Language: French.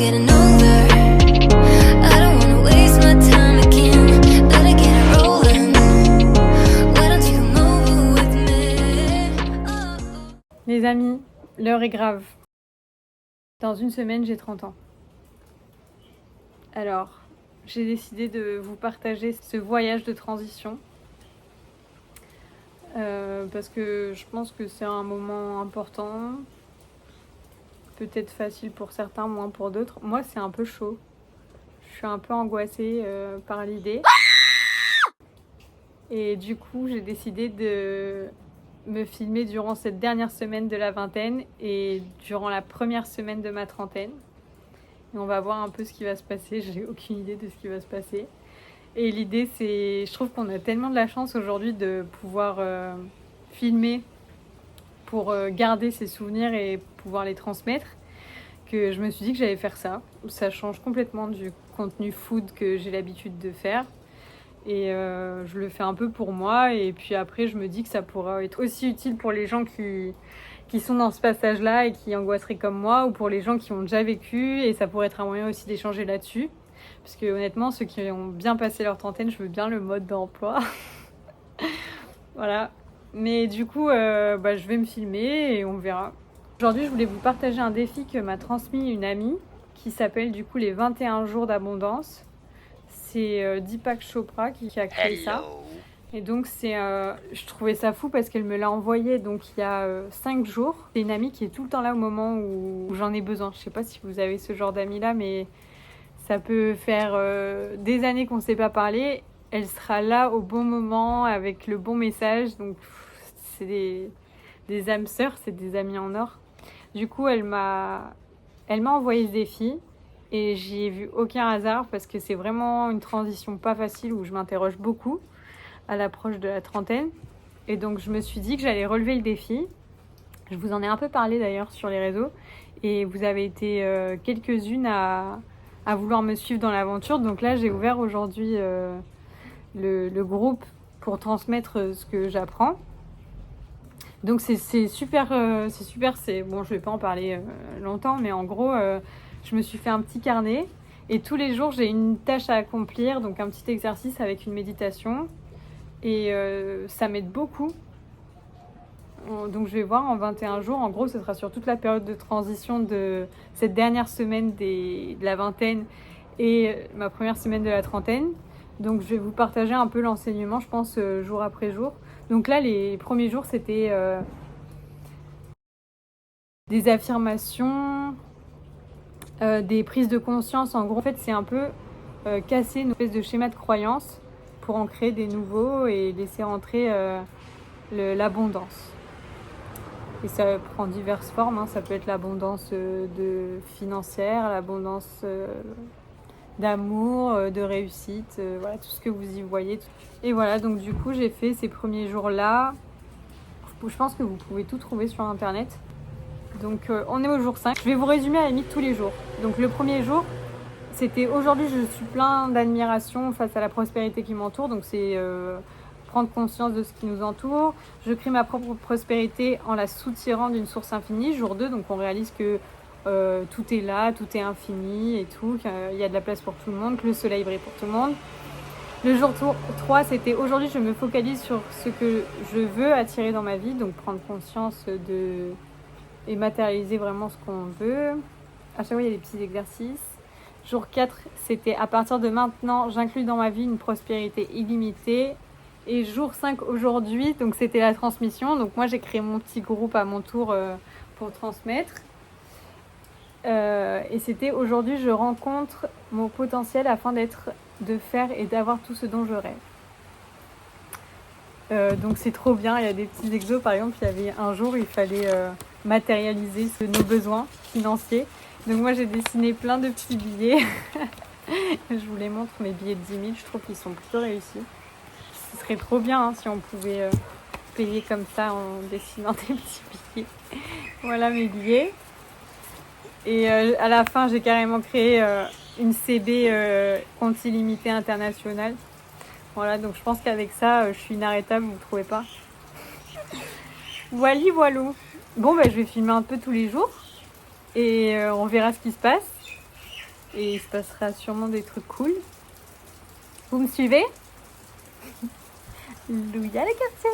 getting older. I don't wanna waste my time again. Better get it rolling. Why don't you come over with me? Oh. Les amis, l'heure est grave. Dans une semaine, j'ai 30 ans. Alors, j'ai décidé de vous partager ce voyage de transition. Parce que je pense que c'est un moment important. Peut-être facile pour certains, moins pour d'autres. Moi, c'est un peu chaud. Je suis un peu angoissée par l'idée. Et du coup, j'ai décidé de me filmer durant cette dernière semaine de la vingtaine et durant la première semaine de ma trentaine. Et on va voir un peu ce qui va se passer. J'ai aucune idée de ce qui va se passer. Et l'idée, c'est... Je trouve qu'on a tellement de la chance aujourd'hui de pouvoir filmer pour garder ces souvenirs et pouvoir les transmettre, que je me suis dit que j'allais faire ça. Ça change complètement du contenu food que j'ai l'habitude de faire. Et je le fais un peu pour moi. Et puis après, je me dis que ça pourra être aussi utile pour les gens qui sont dans ce passage-là et qui angoisseraient comme moi, ou pour les gens qui ont déjà vécu. Et ça pourrait être un moyen aussi d'échanger là-dessus. Parce que honnêtement, ceux qui ont bien passé leur trentaine, je veux bien le mode d'emploi. Voilà. Mais du coup, je vais me filmer et on verra. Aujourd'hui, je voulais vous partager un défi que m'a transmis une amie qui s'appelle du coup les 21 jours d'abondance. C'est Deepak Chopra qui a créé ça. Et donc, je trouvais ça fou parce qu'elle me l'a envoyé donc il y a 5 jours. C'est une amie qui est tout le temps là au moment où j'en ai besoin. Je sais pas si vous avez ce genre d'amie-là, mais ça peut faire des années qu'on ne s'est pas parlé. Elle sera là au bon moment avec le bon message. Donc, c'est des âmes sœurs, c'est des amies en or. Du coup, elle m'a envoyé ce défi et j'y ai vu aucun hasard parce que c'est vraiment une transition pas facile où je m'interroge beaucoup à l'approche de la trentaine. Et donc, je me suis dit que j'allais relever le défi. Je vous en ai un peu parlé d'ailleurs sur les réseaux et vous avez été quelques-unes à vouloir me suivre dans l'aventure. Donc là, j'ai ouvert aujourd'hui le groupe pour transmettre ce que j'apprends. Donc c'est super, bon, je vais pas en parler longtemps, mais en gros, je me suis fait un petit carnet et tous les jours, j'ai une tâche à accomplir, donc un petit exercice avec une méditation et ça m'aide beaucoup. Donc je vais voir en 21 jours, en gros, ce sera sur toute la période de transition de cette dernière semaine de la vingtaine et ma première semaine de la trentaine. Donc je vais vous partager un peu l'enseignement, je pense, jour après jour. Donc là, les premiers jours, c'était des affirmations, des prises de conscience. En gros, en fait, c'est un peu casser une espèce de schéma de croyance pour en créer des nouveaux et laisser rentrer l'abondance. Et ça prend diverses formes, hein. Ça peut être l'abondance financière, l'abondance d'amour, de réussite, voilà, tout ce que vous y voyez. Et voilà, donc du coup, j'ai fait ces premiers jours-là. Je pense que vous pouvez tout trouver sur Internet. Donc, on est au jour 5. Je vais vous résumer à la limite tous les jours. Donc, le premier jour, c'était aujourd'hui, je suis plein d'admiration face à la prospérité qui m'entoure. Donc, c'est prendre conscience de ce qui nous entoure. Je crée ma propre prospérité en la soutirant d'une source infinie. Jour 2, donc on réalise que tout est là, tout est infini et tout, qu'il y a de la place pour tout le monde, que le soleil brille pour tout le monde. Le jour 3, c'était aujourd'hui, je me focalise sur ce que je veux attirer dans ma vie, donc prendre conscience et matérialiser vraiment ce qu'on veut. À chaque fois, il y a des petits exercices. Jour 4, c'était à partir de maintenant, j'inclus dans ma vie une prospérité illimitée. Et jour 5 aujourd'hui, donc c'était la transmission. Donc moi, j'ai créé mon petit groupe à mon tour pour transmettre. Et c'était aujourd'hui, je rencontre mon potentiel afin de faire et d'avoir tout ce dont je rêve. Donc c'est trop bien, il y a des petits exos. Par exemple, il y avait un jour, il fallait matérialiser nos besoins financiers. Donc moi, j'ai dessiné plein de petits billets. Je vous les montre, mes billets de 10 000, je trouve qu'ils sont plutôt réussis. Ce serait trop bien si on pouvait payer comme ça en dessinant des petits billets. Voilà mes billets. Et à la fin, j'ai carrément créé une CB compte illimité international. Voilà, donc je pense qu'avec ça, je suis inarrêtable, vous ne trouvez pas? Voilou. Bon, je vais filmer un peu tous les jours et on verra ce qui se passe. et il se passera sûrement des trucs cool. Vous me suivez? Louia le quartier.